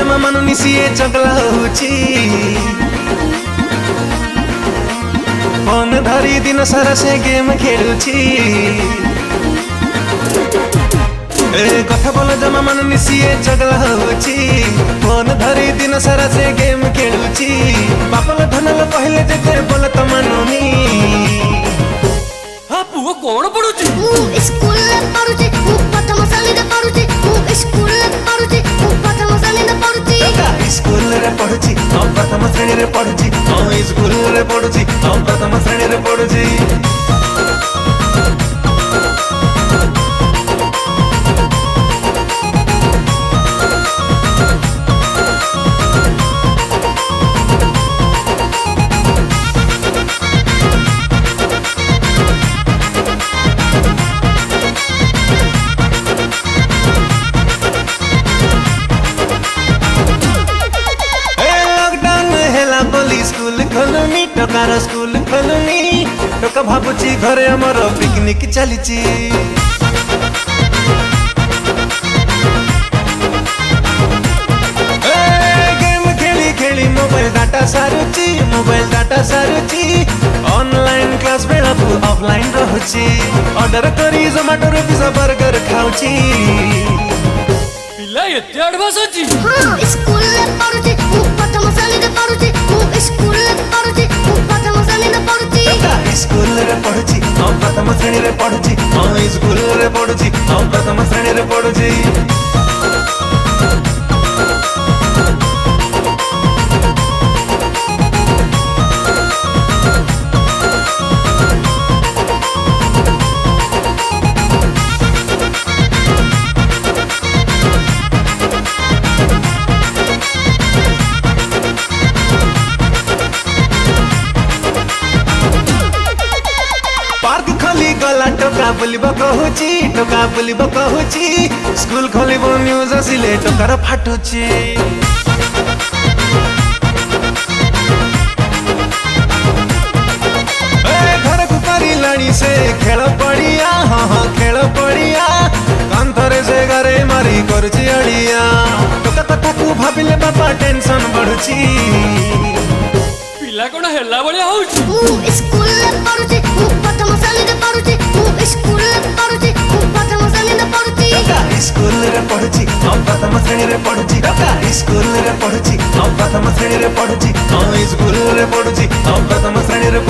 जमा मानुनी सीए चगला होची फोन धरी दिन सारा से गेम खेलुची कथा बोल जमा मानुनी सीए चगला होची फोन धरी दिन सारा से गेम खेलुची बापल धनल कहले जेते बोल त मानुनी हाँ पुओ कौन पढ़ुची स्कूल पढ़ुची प्रथम श्रेणी रे पढ़ुची स्कूल पढ़ुची प्रथम श्रेणी रे पढ़ुची स्कूल रे पढ़ुची प्रथम श्रेणी रे पढ़ुची स्कूल रे पढ़ुची प्रथम श्रेणी रे पढ़ुची स्कूल खोलुनी टकार स्कूल खोलुनी टका भाबुची घरे हमर पिकनिक चलीची गेम खेली खेली मोबाइल डाटा सारुची ऑनलाइन क्लास बेला ऑफलाइन रहुची ऑर्डर करी जोमाटो रे पिज्जा बर्गर खाउची पिला एते एडवांस अछि हां स्कूल पढ़ुची प्रथम श्रेणी रे पढ़ुची स्कूल पढ़ुची प्रथम श्रेणी रे पढ़ुची स्कूल रे पढ़ुची प्रथम श्रेणी रे पढ़ुची स्कूल रे पढ़ुची प्रथम श्रेणी रे पढ़ुची टोका बुलिब कहूची स्कूल खोलिब न्यूज आसिले टोकार फाटुची घर को करिलाणी से खेल पड़िया हाँ खेल पड़िया कांथरे से घरे मारी करुची अड़िया टोका कथा को भाबिले बापा टेंशन बढ़ुची पिला कोन हेला बलिया होउची स्कूल पढ़ुची प्रथम श्रेणी रे पढ़ुची स्कूल पढ़ुची प्रथम श्रेणी रे पढ़ुची स्कूल रे पढ़ुची प्रथम श्रेणी रे पढ़ुची स्कूल रे पढ़ुची प्रथम श्रेणी रे पढ़ुची स्कूल रे पढ़ुची प्रथम श्रेणी रे